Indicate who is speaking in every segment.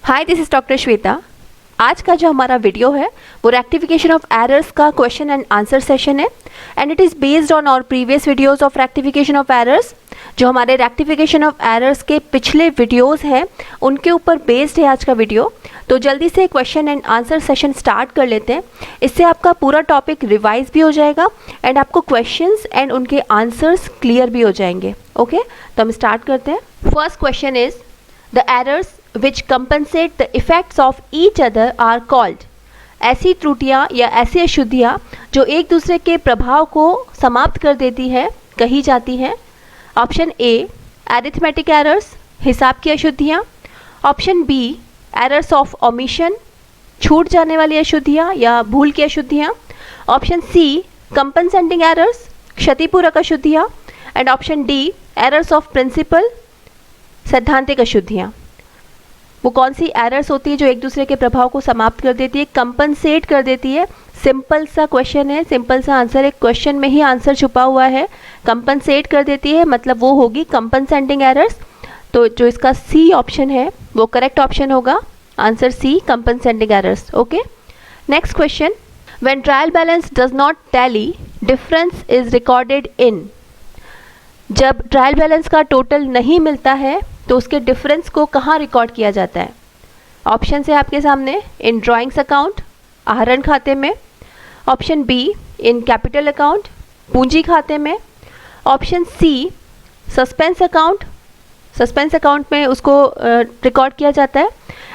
Speaker 1: Hi, this is doctor Shweta. आज का जो हमारा वीडियो है वो रेक्टिफिकेशन ऑफ एरर्स का क्वेश्चन एंड आंसर सेशन है and it is based on our previous videos of rectification of errors. जो हमारे रेक्टिफिकेशन ऑफ एरर्स के पिछले वीडियोस हैं उनके ऊपर बेस्ड है आज का वीडियो। तो जल्दी से question and answer session start कर लेते हैं। इससे आपका पूरा टॉपिक रिवाइज भी हो जाएगा एंड आपको क्वेश्चंस एंड उनके आंसर्स क्लियर भी हो जाएंगे। ओके, तो हम स्टार्ट करते हैं। First question is the errors which compensate the effects of each other are called। ऐसी त्रुटियां या ऐसी अशुद्धियां जो एक दूसरे के प्रभाव को समाप्त कर देती है कही जाती हैं। ऑप्शन ए एरिथमेटिक एरर्स, हिसाब की अशुद्धियां। Option B errors of omission, छूट जाने वाली अशुद्धियां या भूल की अशुद्धियां। ऑप्शन सी कंपनसेटिंग एरर्स, क्षतिपूरक अशुद्धियां। And option D errors of principle, सैद्धांतिक अशुद्धियां। वो कौन सी एरर्स होती है जो एक दूसरे के प्रभाव को समाप्त कर देती है, कंपनसेट कर देती है। सिंपल सा क्वेश्चन है, सिंपल सा आंसर है, क्वेश्चन में ही आंसर छुपा हुआ है। कंपनसेट कर देती है मतलब वो होगी कंपनसेटिंग एरर्स। तो जो इसका सी ऑप्शन है वो करेक्ट ऑप्शन होगा, answer C compensating errors. Okay, next question. When trial balance does not tally difference is recorded in. जब ट्रायल बैलेंस का टोटल नहीं मिलता है तो उसके डिफरेंस को कहाँ रिकॉर्ड किया जाता है। ऑप्शन है आपके सामने, इन ड्राइंग्स अकाउंट, आहरण खाते में। Option B in capital account, पूंजी खाते में। Option C suspense account, suspense account में उसको रिकॉर्ड किया जाता है।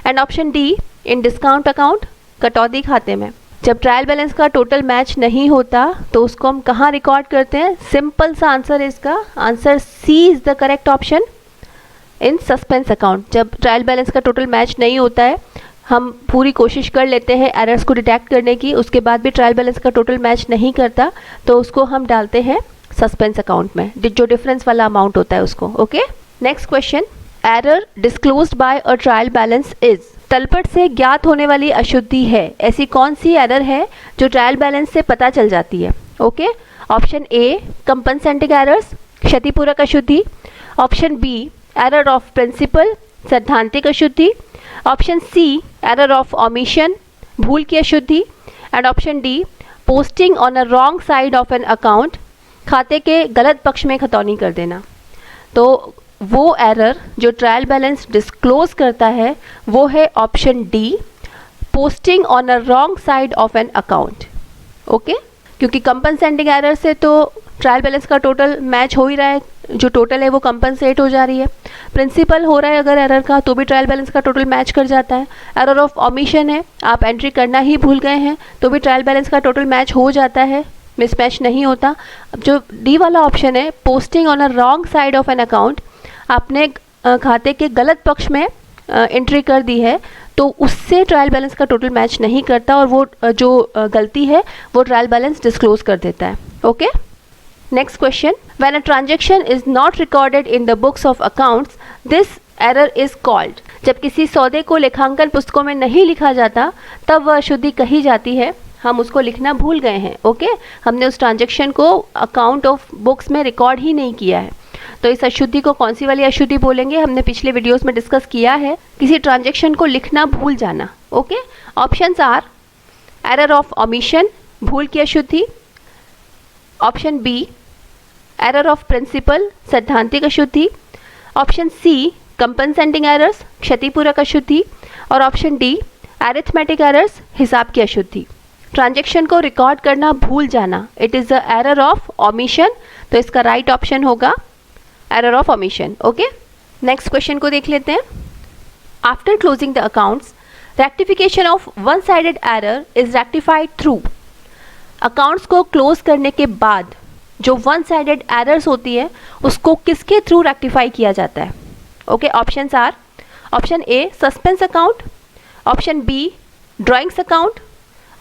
Speaker 1: And option D in discount account, कटौती खाते में। जब ट्रायल बैलेंस का टोटल मैच नहीं होता तो उसको हम कहाँ रिकॉर्ड करते हैं। सिंपल सा आंसर है इसका, answer C is the correct option, in suspense account. जब ट्रायल बैलेंस का टोटल मैच नहीं होता है, हम पूरी कोशिश कर लेते हैं एरर्स को डिटेक्ट करने की, उसके बाद भी ट्रायल बैलेंस का टोटल मैच नहीं करता तो उसको हम डालते हैं सस्पेंस अकाउंट में, जो डिफरेंस वाला अमाउंट होता है उसको। Okay, next question. Error disclosed by a trial balance is. तलपट से ज्ञात होने वाली अशुद्धि है, ऐसी कौन सी एरर है जो ट्रायल बैलेंस से पता चल जाती है। Okay, option A compensating errors, क्षतिपूरक अशुद्धि। Option B error of principle, सैद्धांतिक अशुद्धि। Option C error of omission, भूल की अशुद्धि। And option D posting on a wrong side of an account, खाते के गलत पक्ष में खतौनी कर देना। तो वो एरर जो ट्रायल बैलेंस डिस्क्लोज करता है वो है option D, posting on a wrong side of an account. Okay, क्योंकि कंपनसेटिंग एरर से तो ट्रायल बैलेंस का टोटल मैच हो ही रहा है, जो टोटल है वो कंपनसेट हो जा रही है। प्रिंसिपल हो रहा है अगर एरर का तो भी ट्रायल बैलेंस का टोटल मैच कर जाता है। एरर ऑफ ओमिशन है, आप एंट्री करना ही भूल गए हैं तो भी ट्रायल बैलेंस का टोटल मैच हो जाता है, मिसमैच नहीं होता। अब जो डी वाला ऑप्शन है posting on a wrong side of an account, आपने खाते के गलत पक्ष में एंट्री कर दी है तो उससे ट्रायल बैलेंस का टोटल मैच नहीं करता और वो जो गलती है वो ट्रायल बैलेंस डिस्क्लोज कर देता है। Okay, next question. When a transaction is not recorded in the books of accounts this error is called. जब किसी सौदे को लेखांकन पुस्तकों में नहीं लिखा जाता तब वह अशुद्धि कही जाती है, हम उसको लिखना भूल गए हैं। ओके, हमने उस ट्रांजैक्शन को अकाउंट ऑफ बुक्स में रिकॉर्ड ही नहीं किया है, तो इस अशुद्धि को कौन सी वाली अशुद्धि बोलेंगे, हमने पिछले वीडियोस में डिस्कस किया है, किसी ट्रांजैक्शन को लिखना भूल जाना। Okay, options are error of omission, भूल की अशुद्धि। Option B error of principle, सैद्धांतिक अशुद्धि। ऑप्शन सी कंपनसेटिंग एरर्स, क्षतिपूरक अशुद्धि। और ऑप्शन डी एरिथमेटिक एरर्स, हिसाब की अशुद्धि। ट्रांजैक्शन को रिकॉर्ड करना भूल जाना, it is the error of omission, तो इसका राइट ऑप्शन होगा error of omission. Okay, next question को देख लेते हैं। After closing the accounts rectification of one sided error is rectified through. Accounts को क्लोज करने के बाद जो वन साइडेड एरर्स होती है उसको किसके थ्रू रेक्टिफाई किया जाता है। Okay, options are option A suspense account, option B drawings account,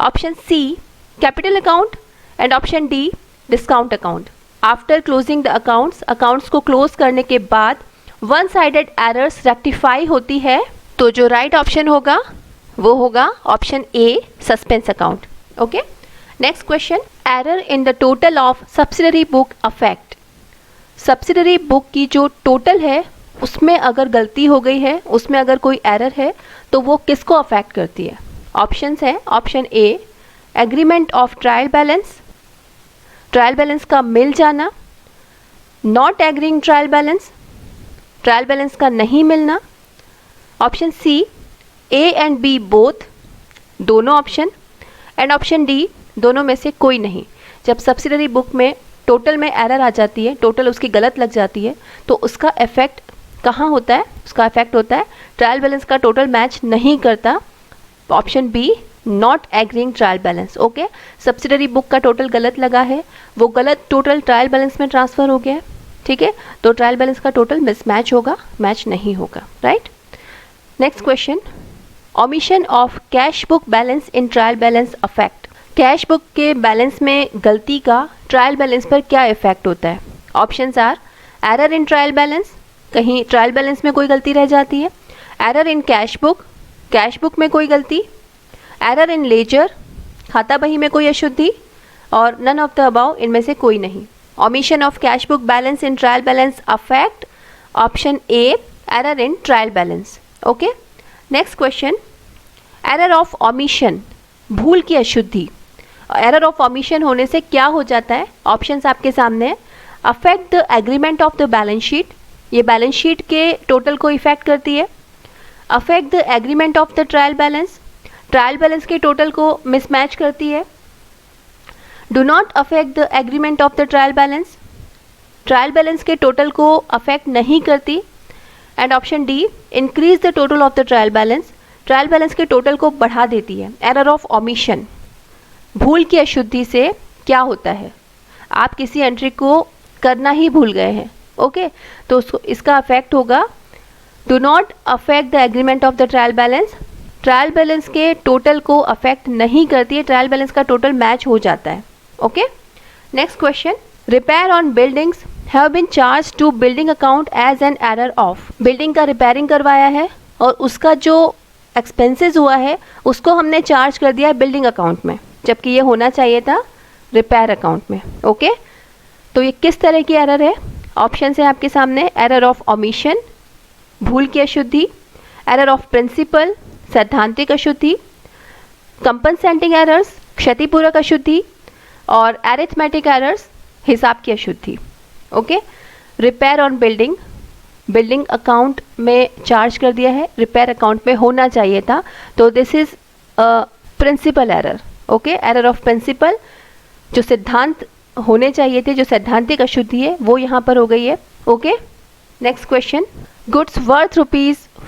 Speaker 1: option C capital account and option D discount account. After closing the accounts, accounts को क्लोज करने के बाद वन साइडेड एरर्स रेक्टिफाई होती है, तो जो राइट ऑप्शन होगा वो होगा option A suspense account. Okay, next question. Error in the total of subsidiary book affect. Subsidiary book की जो टोटल है उसमें अगर गलती हो गई है, उसमें अगर कोई एरर है, तो वो किसको अफेक्ट करती है? ऑप्शंस हैं, option A agreement of trial balance, trial balance का मिल जाना, नॉट एग्रीइंग ट्रायल बैलेंस का नहीं मिलना, option C A and B both, दोनों ऑप्शन, एंड ऑप्शन डी दोनों में से कोई नहीं। जब सब्सिडरी बुक में टोटल में एरर आ जाती है, टोटल उसकी गलत लग जाती है, तो उसका इफेक्ट कहाँ होता है? उसका इफेक्ट होता है ट्रायल बैलेंस का टोटल मैच नहीं करता, option B not agreeing trial balance. Okay, subsidiary book का टोटल गलत लगा है, वो गलत टोटल ट्रायल बैलेंस में ट्रांसफ़र हो गया है, ठीक है, तो ट्रायल बैलेंस का टोटल मिसमैच होगा, मैच नहीं होगा, right. Next question, omission of cash book balance in trial balance affect, cash book के बैलेंस में गलती का ट्रायल बैलेंस पर क्या इफेक्ट होता है? Options are error in trial balance, कहीं ट्रायल बैलेंस में कोई गलती रह जाती है, एरर इन कैश बुक में कोई गलती, एरर इन लेजर, खाता बही में कोई अशुद्धि, और नन ऑफ द अबाउ, इनमें से कोई नहीं। Omission of cash book balance in trial balance affect, option A error in trial balance. Okay, next question, error of omission, भूल की अशुद्धि, एरर ऑफ ओमिशन होने से क्या हो जाता है? ऑप्शंस आपके सामने है, affect the agreement of the balance sheet, ये बैलेंस शीट के टोटल को इफेक्ट करती है, affect the agreement of the trial balance के टोटल को मिसमैच करती है, do not affect the agreement of the trial balance के टोटल को अफेक्ट नहीं करती, and option D increase the total of the trial balance के टोटल को बढ़ा देती है। एरर ऑफ ओमिशन, भूल की अशुद्धि से क्या होता है? आप किसी एंट्री को करना ही भूल गए हैं, ओके, तो उसको इसका अफेक्ट होगा, do not affect the agreement of the trial balance के टोटल को अफेक्ट नहीं करती है, ट्रायल बैलेंस का टोटल मैच हो जाता है। Okay, next question, repair on buildings have been charge to building account as an error of, building का रिपेयरिंग करवाया है और उसका जो एक्सपेंसेस हुआ है उसको हमने चार्ज कर दिया है बिल्डिंग अकाउंट में, जबकि ये होना चाहिए था रिपेयर अकाउंट में। ओके, तो ये किस तरह की एरर है? ऑप्शन है आपके सामने, एरर ऑफ ओमिशन, भूल की अशुद्धि, एरर ऑफ प्रिंसिपल, सैद्धांतिक अशुद्धि, कंपनसेटिंग एरर्स, क्षतिपूरक अशुद्धि, और एरिथमेटिक एरर्स, हिसाब की अशुद्धि। Okay, repair on building account में चार्ज कर दिया है, रिपेयर अकाउंट में होना चाहिए था, तो this is principle error. Okay, error of principle, जो सिद्धांत होने चाहिए थे, जो सैद्धांतिक अशुद्धि है, वो यहाँ पर हो गई है। Okay, next question, goods worth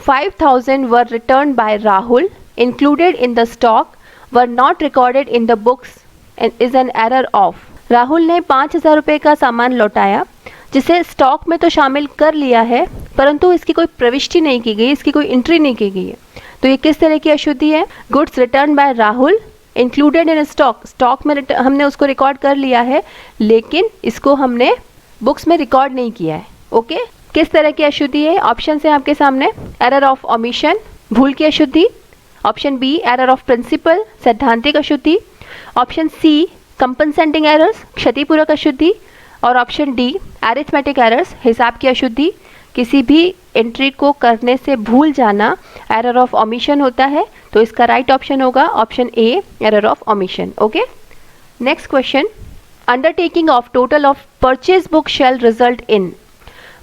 Speaker 1: ₹5,000 were returned by Rahul included in the stock were not recorded in the books is an error of, Rahul ने 5,000 रुपये का सामान लौटाया जिसे स्टॉक में तो शामिल कर लिया है, परंतु इसकी कोई प्रविष्टि नहीं की गई, इसकी कोई एंट्री नहीं की गई है, तो ये किस तरह की अशुद्धि है? Goods return by Rahul included in stock में हमने उसको रिकॉर्ड कर लिया है, लेकिन इसको हमने बुक्स में रिकॉर्ड नहीं किया है। ओके, किस तरह की अशुद्धि है? ऑप्शन है आपके सामने, एरर ऑफ ओमिशन, भूल की अशुद्धि, option B error of principle, सैद्धांतिक अशुद्धि, ऑप्शन सी कंपनसेटिंग एरर्स, क्षतिपूरक अशुद्धि, और ऑप्शन डी एरिथमेटिक एरर्स, हिसाब की अशुद्धि। किसी भी एंट्री को करने से भूल जाना एरर ऑफ ओमिशन होता है, तो इसका राइट ऑप्शन होगा option A error of omission. Okay, next question, undertaking of total of purchase book shall result in,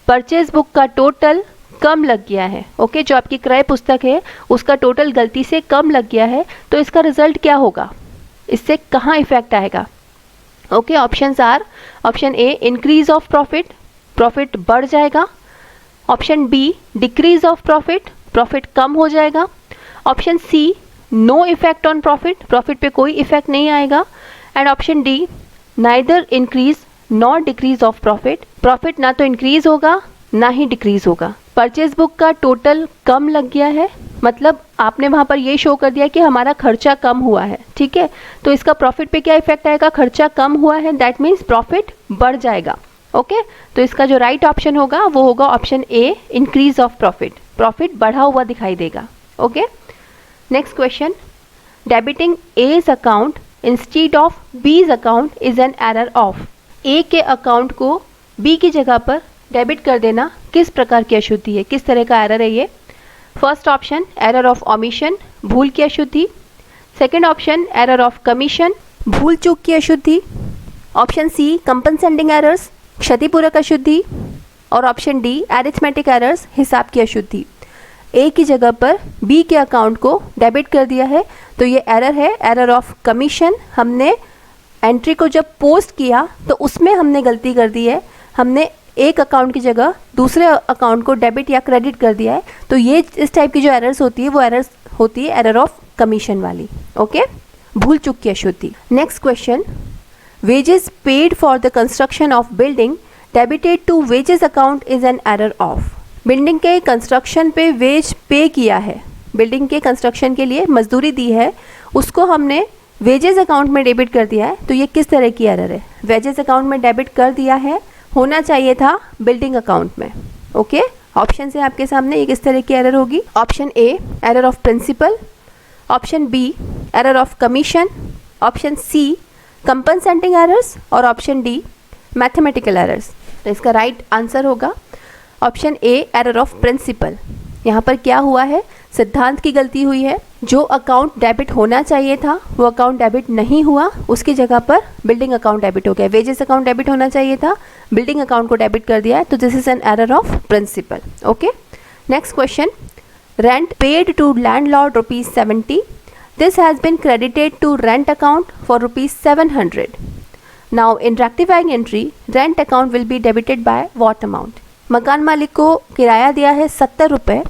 Speaker 1: purchase book का टोटल कम लग गया है। ओके, जो आपकी क्रय पुस्तक है उसका टोटल गलती से कम लग गया है, तो इसका रिजल्ट क्या होगा? इससे कहाँ इफेक्ट आएगा? Okay, options are, option A increase of profit बढ़ जाएगा, option B decrease of profit कम हो जाएगा, option C no effect on profit पे कोई इफेक्ट नहीं आएगा, and option D neither increase not decrease of profit ना तो इंक्रीज होगा ना ही डिक्रीज होगा। परचेज बुक का टोटल कम लग गया है, मतलब आपने वहाँ पर ये शो कर दिया कि हमारा खर्चा कम हुआ है, ठीक है, तो इसका प्रॉफिट पे क्या इफेक्ट आएगा? खर्चा कम हुआ है, दैट मीन्स प्रॉफिट बढ़ जाएगा। ओके, तो इसका जो राइट ऑप्शन होगा वो होगा option A increase of profit बढ़ा हुआ दिखाई देगा। Okay, next question, debiting A's account instead of B's account is an error of, A के अकाउंट को बी की जगह पर डेबिट कर देना किस प्रकार की अशुद्धि है, किस तरह का एरर है ये? First option error of omission, भूल की अशुद्धि। Second option error of commission, भूल चूक की अशुद्धि। ऑप्शन सी कंपनसेटिंग एरर्स, क्षतिपूरक अशुद्धि। और ऑप्शन डी एरिथमेटिक एरर्स, हिसाब की अशुद्धि। ए की जगह पर बी के अकाउंट को डेबिट कर दिया है, तो ये एरर है, एरर ऑफ कमीशन। हमने एंट्री को जब पोस्ट किया तो उसमें हमने गलती कर दी है, हमने एक अकाउंट की जगह दूसरे अकाउंट को डेबिट या क्रेडिट कर दिया है। तो ये इस टाइप की जो एरर्स होती है वो एरर्स होती है एरर ऑफ कमीशन वाली। ओके, भूल चूक की अशुद्धि। Next question, wages paid for the construction of building debited to wages account is an error of. Building के कंस्ट्रक्शन पे वेज पे किया है, बिल्डिंग के कंस्ट्रक्शन के लिए मजदूरी दी है, उसको हमने वेजेस अकाउंट में डेबिट कर दिया है, तो ये किस तरह की एरर है? वेजेस अकाउंट में डेबिट कर दिया है, होना चाहिए था बिल्डिंग अकाउंट में। ओके, ऑप्शन से आपके सामने ये किस तरह की एरर होगी? Option A error of principal, option B error of commission, option C compensating errors और ऑप्शन डी मैथमेटिकल एरर्स। तो इसका राइट आंसर होगा option A error of principal. यहाँ पर क्या हुआ है? सिद्धांत की गलती हुई है, जो अकाउंट डेबिट होना चाहिए था वो अकाउंट डेबिट नहीं हुआ, उसकी जगह पर बिल्डिंग अकाउंट डेबिट हो गया। वेजेस अकाउंट डेबिट होना चाहिए था, बिल्डिंग अकाउंट को डेबिट कर दिया है, तो this is an error of principal. Okay, next question, rent paid to landlord ₹70, this has been credited to rent account for ₹700। Now in rectifying entry rent account will be debited by what amount? मकान मालिक को किराया दिया है 70 रुपये,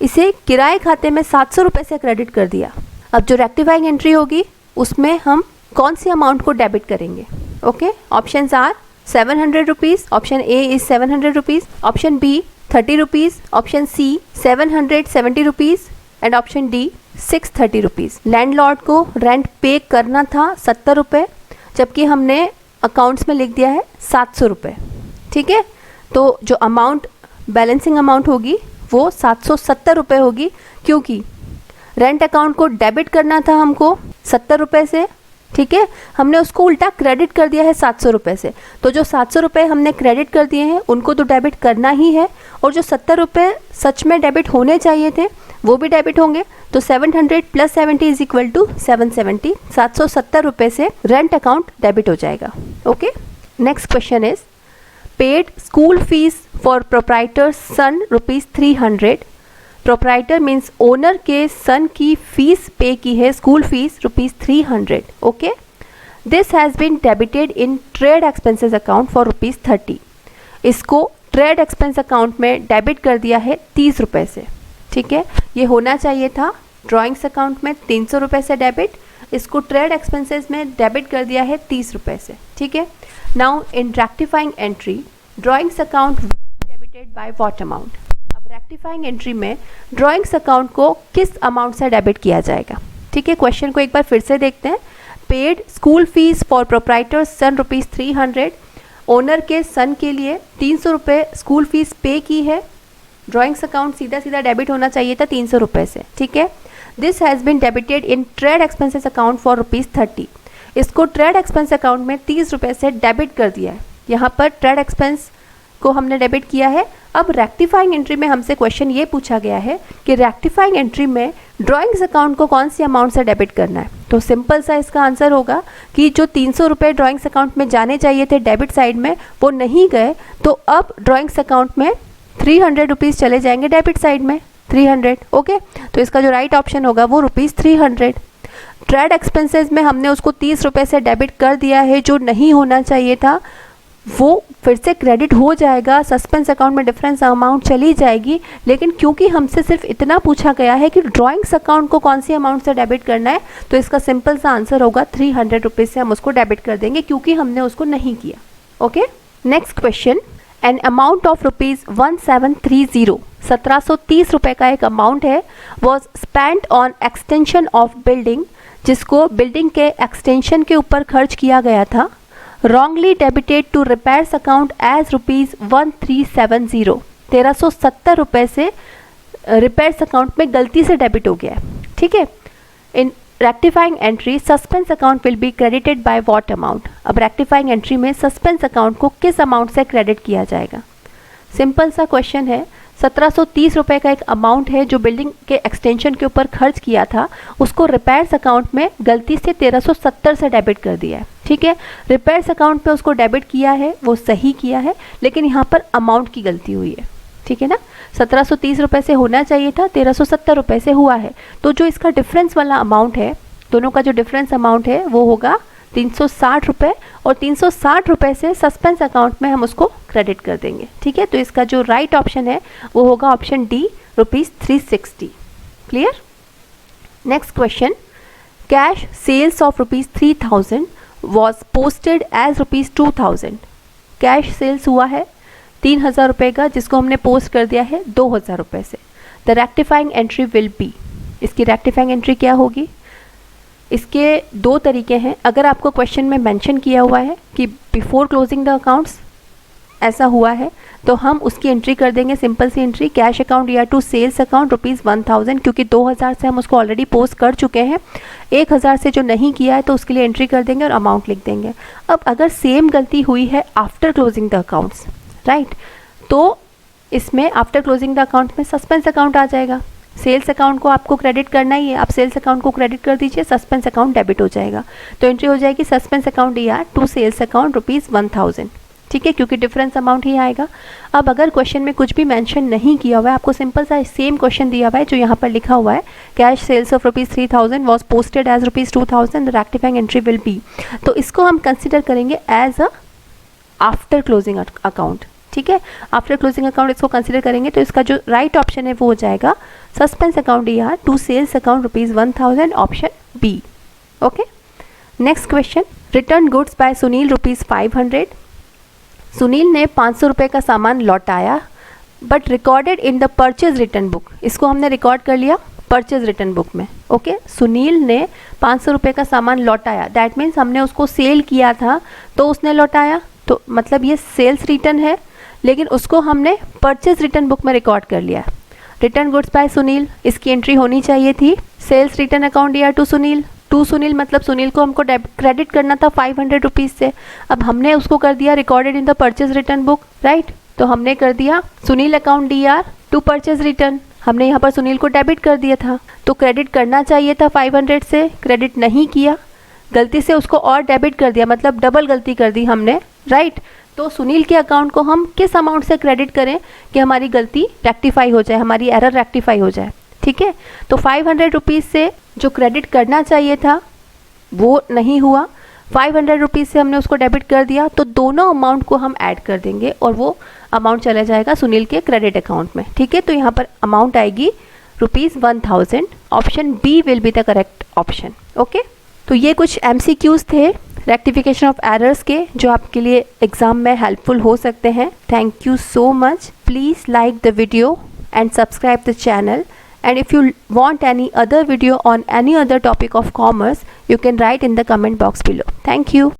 Speaker 1: इसे किराए खाते में 700 रुपये से क्रेडिट कर दिया। अब जो रेक्टिफाइंग एंट्री होगी उसमें हम कौन सी अमाउंट को डेबिट करेंगे? Okay, options are 700 rupees, option A is 700 rupees, option B 30 rupees, option C 770 rupees and option D 630 rupees. Landlord को रेंट पे करना था 70 रुपये, जबकि हमने अकाउंट्स में लिख दिया है 700 रुपये। ठीक है, तो जो अमाउंट बैलेंसिंग अमाउंट होगी वो 770 रुपये होगी, क्योंकि रेंट अकाउंट को डेबिट करना था हमको 70 रुपये से। ठीक है, हमने उसको उल्टा क्रेडिट कर दिया है 700 रुपये से, तो जो 700 रुपये हमने क्रेडिट कर दिए हैं उनको तो डेबिट करना ही है, और जो 70 रुपये सच में डेबिट होने चाहिए थे वो भी डेबिट होंगे। तो 700 + 70 इज इक्वल टू 770, 770 रुपये से रेंट अकाउंट डेबिट हो जाएगा। Okay, next question is paid school fees for proprietor son ₹300। Proprietor means owner के सन की फीस पे की है, school fees ₹300। Okay, this has been debited in trade expenses account for ₹30। इसको trade expense account में debit कर दिया है 30 रुपये से। ठीक है, ये होना चाहिए था ड्राइंग्स अकाउंट में 300 रुपये से डेबिट, इसको ट्रेड एक्सपेंसेस में डेबिट कर दिया है 30 रुपये से। ठीक है, now in rectifying entry drawings account debited by what amount? अब रेक्टिफाइंग एंट्री में ड्राइंग्स अकाउंट को किस अमाउंट से डेबिट किया जाएगा? ठीक है, क्वेश्चन को एक बार फिर से देखते हैं। Paid school fees for proprietor son ₹300, owner के सन के लिए 300 रुपये स्कूल फीस पे की है, ड्राइंग्स अकाउंट सीधा सीधा डेबिट होना चाहिए था 300 रुपये से। ठीक है, this has been debited in trade expenses account for ₹30। इसको ट्रेड एक्सपेंस अकाउंट में 30 रुपये से डेबिट कर दिया है, यहाँ पर ट्रेड एक्सपेंस को हमने डेबिट किया है। अब रेक्टिफाइंग एंट्री में हमसे क्वेश्चन ये पूछा गया है कि रेक्टिफाइंग एंट्री में ड्राइंग्स अकाउंट को कौन सी अमाउंट से डेबिट करना है? तो सिंपल सा इसका आंसर होगा कि जो 300 रुपये ड्राइंग्स अकाउंट में जाने चाहिए थे डेबिट साइड में वो नहीं गए, तो अब ड्राइंग्स अकाउंट में 300 रुपीज़ चले जाएंगे डेबिट साइड में 300। ओके, तो इसका जो राइट ऑप्शन होगा वो ₹300। ट्रेड एक्सपेंसेस में हमने उसको 30 रुपये से डेबिट कर दिया है, जो नहीं होना चाहिए था वो फिर से क्रेडिट हो जाएगा, सस्पेंस अकाउंट में डिफरेंस अमाउंट चली जाएगी। लेकिन क्योंकि हमसे सिर्फ इतना पूछा गया है कि ड्राइंग्स अकाउंट को कौन सी अमाउंट से डेबिट करना है, तो इसका सिंपल सा आंसर होगा 300 रुपीज़ से हम उसको डेबिट कर देंगे, क्योंकि हमने उसको नहीं किया। Okay, next question, an amount of ₹1730, 1730 रुपये का एक अमाउंट है, was spent on extension of building, जिसको बिल्डिंग के एक्सटेंशन के ऊपर खर्च किया गया था, wrongly debited to repairs account as ₹1370, 1370 रुपये से रिपेयर्स अकाउंट में गलती से डेबिट हो गया है। ठीक है, in rectifying entry suspense account will be credited by what amount? अब रेक्टिफाइंग एंट्री में सस्पेंस अकाउंट को किस अमाउंट से क्रेडिट किया जाएगा? सिंपल सा क्वेश्चन है, 1730 रुपये का एक अमाउंट है जो बिल्डिंग के एक्सटेंशन के ऊपर खर्च किया था, उसको रिपेयर्स अकाउंट में गलती से 1370 से डेबिट कर दिया है। ठीक है, रिपेयर्स अकाउंट पे उसको डेबिट किया है, वो सही किया है, लेकिन यहाँ पर अमाउंट की गलती हुई है। ठीक है ना, 1730 रुपये से होना चाहिए था, 1370 रुपये से हुआ है। तो जो इसका डिफरेंस वाला अमाउंट है, दोनों का जो डिफरेंस अमाउंट है वो होगा 360 रुपये, और 360 रुपये से सस्पेंस अकाउंट में हम उसको क्रेडिट कर देंगे। ठीक है, तो इसका जो राइट ऑप्शन है वो होगा option D, ₹360। Clear. Next question, cash sales of ₹3000 was posted as ₹2000। Cash sales हुआ है 3000 रुपये का, जिसको हमने पोस्ट कर दिया है 2000 रुपये से। The rectifying entry will B, इसकी रेक्टिफाइंग एंट्री क्या होगी? इसके दो तरीके हैं। अगर आपको क्वेश्चन में मेंशन किया हुआ है कि बिफोर क्लोजिंग द अकाउंट्स ऐसा हुआ है, तो हम उसकी एंट्री कर देंगे, सिंपल सी एंट्री, कैश अकाउंट या टू सेल्स अकाउंट ₹1000, क्योंकि 2000 से हम उसको ऑलरेडी पोस्ट कर चुके हैं। 1000 से जो नहीं किया है तो उसके लिए एंट्री कर देंगे और अमाउंट लिख देंगे। अब अगर सेम गलती हुई है after closing the accounts, right, तो इसमें आफ्टर क्लोजिंग द अकाउंट में सस्पेंस अकाउंट आ जाएगा। सेल्स अकाउंट को आपको क्रेडिट करना ही है, आप सेल्स अकाउंट को क्रेडिट कर दीजिए, सस्पेंस अकाउंट डेबिट हो जाएगा। तो एंट्री हो जाएगी सस्पेंस अकाउंट या टू सेल्स अकाउंट ₹1000। ठीक है, क्योंकि डिफरेंस अमाउंट ही आएगा। अब अगर क्वेश्चन में कुछ भी मेंशन नहीं किया हुआ है, आपको सिंपल सा सेम क्वेश्चन दिया हुआ है जो यहाँ पर लिखा हुआ है, cash sales of ₹3000 was posted as ₹2000, rectifying entry will be, तो इसको हम कंसिडर करेंगे as a after closing account. ठीक है, आफ्टर क्लोजिंग अकाउंट इसको कंसिडर करेंगे, तो इसका जो राइट ऑप्शन है वो हो जाएगा सस्पेंस अकाउंट या to sales account ₹1000, option B. Okay, next question, return goods by Sunil ₹500। Sunil ने 500 रुपये का सामान लौटाया, but recorded in the purchase return book, इसको हमने रिकॉर्ड कर लिया परचेज रिटर्न बुक में। ओके, सुनील ने 500 रुपये का सामान लौटाया, दैट मीन्स हमने उसको सेल किया था तो उसने लौटाया, तो मतलब ये सेल्स रिटर्न है, लेकिन उसको हमने परचेज रिटर्न बुक में रिकॉर्ड कर लिया। रिटर्न गुड्स बाय सुनील, इसकी एंट्री होनी चाहिए थी सेल्स रिटर्न अकाउंट या टू सुनील। टू सुनील मतलब सुनील को हमको क्रेडिट करना था 500 रुपीज़ से, अब हमने उसको कर दिया recorded in the purchase return book, right, तो हमने कर दिया Sunil account DR to purchase return, हमने यहाँ पर सुनील को डेबिट कर दिया था, तो क्रेडिट करना चाहिए था 500 से, क्रेडिट नहीं किया, गलती से उसको और डेबिट कर दिया, मतलब डबल गलती कर दी हमने, राइट। तो सुनील के अकाउंट को हम किस अमाउंट से क्रेडिट करें कि हमारी गलती रेक्टिफाई हो जाए, हमारी एरर रेक्टिफाई हो जाए। ठीक है, तो 500 रुपीज़ से जो क्रेडिट करना चाहिए था वो नहीं हुआ, 500 रुपीज़ से हमने उसको डेबिट कर दिया, तो दोनों अमाउंट को हम ऐड कर देंगे और वो अमाउंट चला जाएगा सुनील के क्रेडिट अकाउंट में। ठीक है, तो यहाँ पर अमाउंट आएगी ₹1000, option B will be the correct option. Okay, तो ये कुछ MCQs थे रेक्टिफिकेशन ऑफ एरर्स के, जो आपके लिए एग्जाम में हेल्पफुल हो सकते हैं। Thank you so much. Please like the video and subscribe the channel, and if you want any other video on any other topic of commerce, you can write in the comment box below. Thank you.